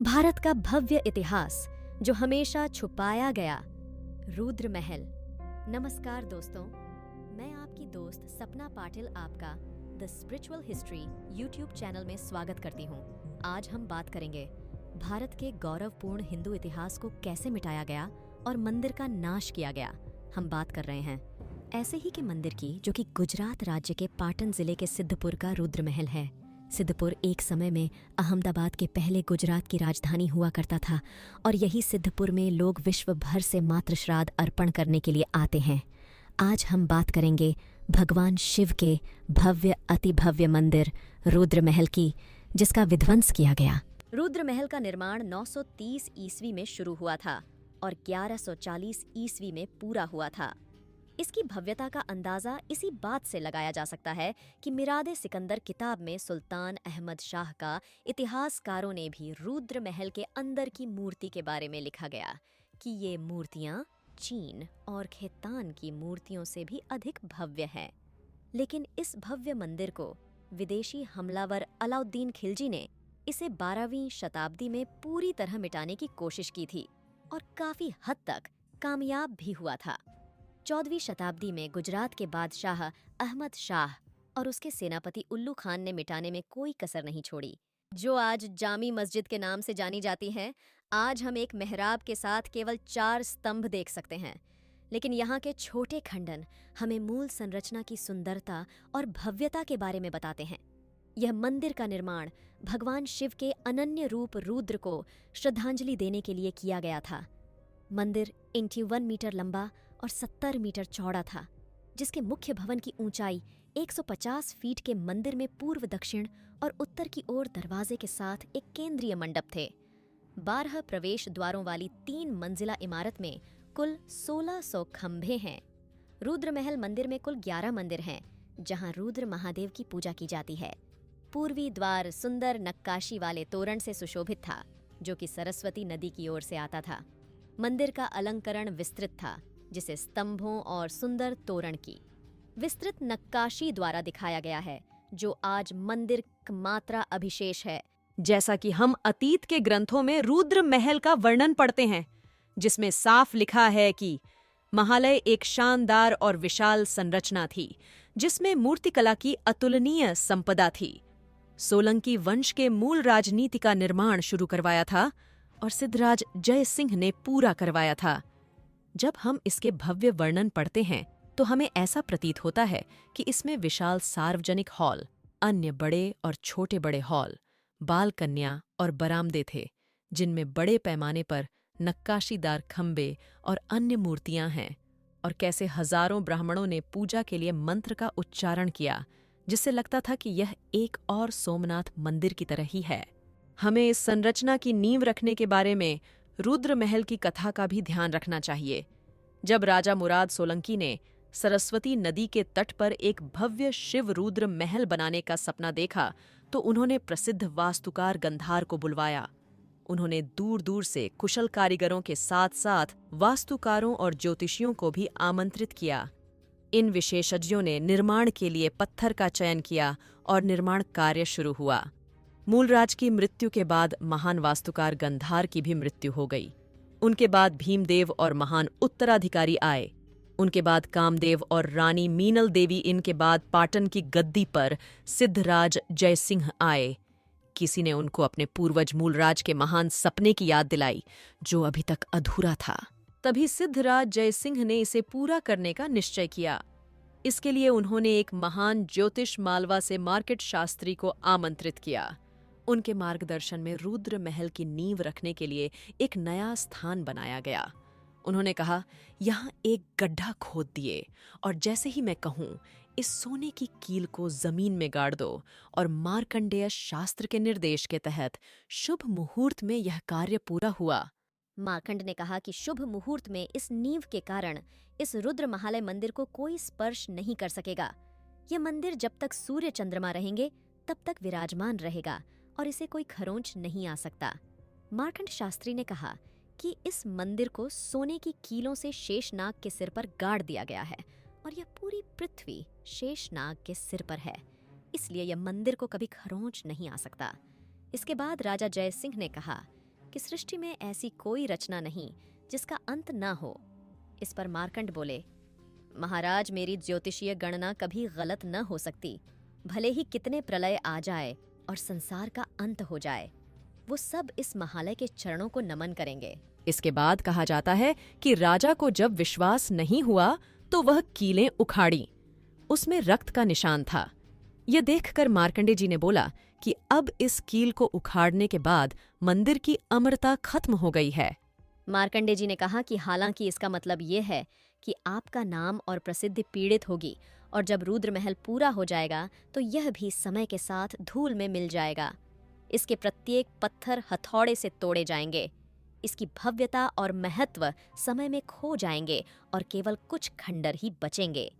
भारत का भव्य इतिहास जो हमेशा छुपाया गया, रुद्र महल। नमस्कार दोस्तों, मैं आपकी दोस्त सपना पाटिल आपका the spiritual history YouTube channel में स्वागत करती हूँ। आज हम बात करेंगे भारत के गौरवपूर्ण हिंदू इतिहास को कैसे मिटाया गया और मंदिर का नाश किया गया। हम बात कर रहे हैं ऐसे ही के मंदिर की जो कि गुजरात राज्य के पाटन जिले के सिद्धपुर का रुद्र महल है। सिद्धपुर एक समय में अहमदाबाद के पहले गुजरात की राजधानी हुआ करता था और यही सिद्धपुर में लोग विश्व भर से मातृ श्राद्ध अर्पण करने के लिए आते हैं। आज हम बात करेंगे भगवान शिव के भव्य अति भव्य मंदिर रुद्र महल की, जिसका विध्वंस किया गया। रुद्र महल का निर्माण 930 ईस्वी में शुरू हुआ था और 1140 ईस्वी में पूरा हुआ था। इसकी भव्यता का अंदाजा इसी बात से लगाया जा सकता है कि मिरादे सिकंदर किताब में सुल्तान अहमद शाह का इतिहासकारों ने भी रुद्र महल के अंदर की मूर्ति के बारे में लिखा गया कि ये मूर्तियां चीन और खेतान की मूर्तियों से भी अधिक भव्य है। लेकिन इस भव्य मंदिर को विदेशी हमलावर अलाउद्दीन खिलजी ने इसे 12वीं शताब्दी में पूरी तरह मिटाने की कोशिश की थी और काफी हद तक कामयाब भी हुआ था। 14वीं शताब्दी में गुजरात के बादशाह अहमद शाह और उसके सेनापति उल्लू खान ने मिटाने में कोई कसर नहीं छोड़ी, जो आज जामी मस्जिद के नाम से जानी जाती हैं। आज हम एक मेहराब के साथ केवल 4 स्तंभ देख सकते हैं, लेकिन यहाँ के छोटे खंडन हमें मूल संरचना की सुंदरता और भव्यता के बारे में बताते हैं। यह मंदिर का निर्माण भगवान शिव के अनन्य रूप रुद्र को श्रद्धांजलि देने के लिए किया गया था। मंदिर 81 मीटर लंबा और 70 मीटर चौड़ा था, जिसके मुख्य भवन की ऊंचाई 150 फीट के मंदिर में पूर्व दक्षिण और उत्तर की ओर दरवाजे के साथ एक केंद्रीय मंडप थे। 12 प्रवेश द्वारों वाली 3 मंजिला इमारत में कुल 1600 खंभे हैं। रुद्र महल मंदिर में कुल 11 मंदिर हैं, जहां रुद्र महादेव की पूजा की जाती है। पूर्वी द्वार सुंदर नक्काशी वाले तोरण से सुशोभित था, जो कि सरस्वती नदी की ओर से आता था। मंदिर का अलंकरण विस्तृत था, जिसे स्तंभों और सुंदर तोरण की विस्तृत नक्काशी द्वारा दिखाया गया है, जो आज मंदिर का मात्रा अभिशेष है। जैसा कि हम अतीत के ग्रंथों में रुद्र महल का वर्णन पढ़ते हैं, जिसमें साफ लिखा है कि महालय एक शानदार और विशाल संरचना थी, जिसमें मूर्तिकला की अतुलनीय संपदा थी। सोलंकी वंश के मूल राजनीति का निर्माण शुरू करवाया था और सिद्धराज जय सिंह ने पूरा करवाया था। जब हम इसके भव्य वर्णन पढ़ते हैं तो हमें ऐसा प्रतीत होता है कि इसमें विशाल सार्वजनिक हॉल, अन्य बड़े और छोटे बड़े हॉल, बाल कन्या और बरामदे थे, जिनमें बड़े पैमाने पर नक्काशीदार खंबे और अन्य मूर्तियां हैं, और कैसे हजारों ब्राह्मणों ने पूजा के लिए मंत्र का उच्चारण किया, जिससे लगता था कि यह एक और सोमनाथ मंदिर की तरह ही है। हमें इस संरचना की नींव रखने के बारे में रुद्र महल की कथा का भी ध्यान रखना चाहिए। जब राजा मुराद सोलंकी ने सरस्वती नदी के तट पर एक भव्य शिव रुद्र महल बनाने का सपना देखा, तो उन्होंने प्रसिद्ध वास्तुकार गंधार को बुलवाया। उन्होंने दूर दूर से कुशल कारीगरों के साथ साथ वास्तुकारों और ज्योतिषियों को भी आमंत्रित किया। इन विशेषज्ञों ने निर्माण के लिए पत्थर का चयन किया और निर्माण कार्य शुरू हुआ। मूलराज की मृत्यु के बाद महान वास्तुकार गंधार की भी मृत्यु हो गई। उनके बाद भीमदेव और महान उत्तराधिकारी आए। उनके बाद कामदेव और रानी मीनल देवी। इनके बाद पाटन की गद्दी पर सिद्धराज जयसिंह आए। किसी ने उनको अपने पूर्वज मूलराज के महान सपने की याद दिलाई, जो अभी तक अधूरा था। तभी सिद्धराज जयसिंह ने इसे पूरा करने का निश्चय किया। इसके लिए उन्होंने एक महान ज्योतिष मालवा से मार्केट शास्त्री को आमंत्रित किया। उनके मार्गदर्शन में रुद्र महल की नींव रखने के लिए एक नया स्थान बनाया गया। उन्होंने कहा, यहाँ एक गड्ढा खोद दिए और जैसे ही मैं कहूँ, इस सोने की कील को जमीन में गाड़ दो, और मार्कंडेय शास्त्र के निर्देश के तहत शुभ मुहूर्त में यह कार्य पूरा हुआ। मार्कंड ने कहा कि शुभ मुहूर्त में इस नींव के कारण इस रुद्र महालय मंदिर को कोई स्पर्श नहीं कर सकेगा। यह मंदिर जब तक सूर्य चंद्रमा रहेंगे तब तक विराजमान रहेगा और इसे कोई खरोंच नहीं आ सकता। मार्कंड शास्त्री ने कहा कि इस मंदिर को सोने की कीलों से शेषनाग के सिर पर गाड़ दिया गया है और यह पूरी पृथ्वी शेषनाग के सिर पर है, इसलिए यह मंदिर को कभी खरोंच नहीं आ सकता। इसके बाद राजा जय सिंह ने कहा कि सृष्टि में ऐसी कोई रचना नहीं जिसका अंत ना हो। इस पर मार्कंड बोले, महाराज, मेरी ज्योतिषीय गणना कभी गलत न हो सकती। भले ही कितने प्रलय आ जाए और संसार का अंत हो जाए, वो सब इस महालय के चरणों को नमन करेंगे। इसके बाद कहा जाता है कि राजा को जब विश्वास नहीं हुआ तो वह कीलें उखाड़ी। उसमें रक्त का निशान था। यह देखकर मार्कंडे जी ने बोला कि अब इस कील को उखाड़ने के बाद मंदिर की अमरता खत्म हो गई है। मार्कंडे जी ने कहा कि हालांकि इसका मतलब ये है कि आपका नाम और प्रसिद्धि पीड़ित होगी, और जब रुद्र महल पूरा हो जाएगा तो यह भी समय के साथ धूल में मिल जाएगा। इसके प्रत्येक पत्थर हथौड़े से तोड़े जाएंगे। इसकी भव्यता और महत्व समय में खो जाएंगे और केवल कुछ खंडर ही बचेंगे,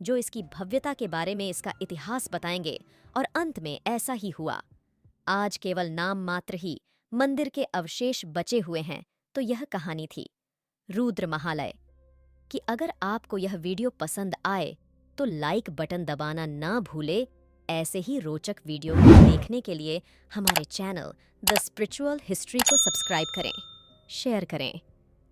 जो इसकी भव्यता के बारे में इसका इतिहास बताएंगे। और अंत में ऐसा ही हुआ। आज केवल नाम मात्र ही मंदिर के अवशेष बचे हुए हैं। तो यह कहानी थी रुद्र महालय कि अगर आपको यह वीडियो पसंद आए तो लाइक बटन दबाना ना भूले। ऐसे ही रोचक वीडियो को देखने के लिए हमारे चैनल द स्पिरिचुअल हिस्ट्री को सब्सक्राइब करें, शेयर करें।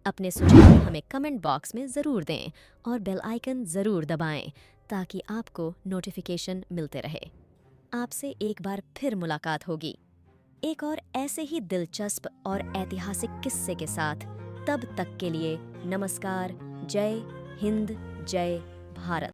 अपने सुझाव हमें कमेंट बॉक्स में ज़रूर दें और बेल आइकन ज़रूर दबाएं ताकि आपको नोटिफिकेशन मिलते रहे। आपसे एक बार फिर मुलाकात होगी एक और ऐसे ही दिलचस्प और ऐतिहासिक किस्से के साथ। तब तक के लिए नमस्कार। जय हिंद, जय भारत।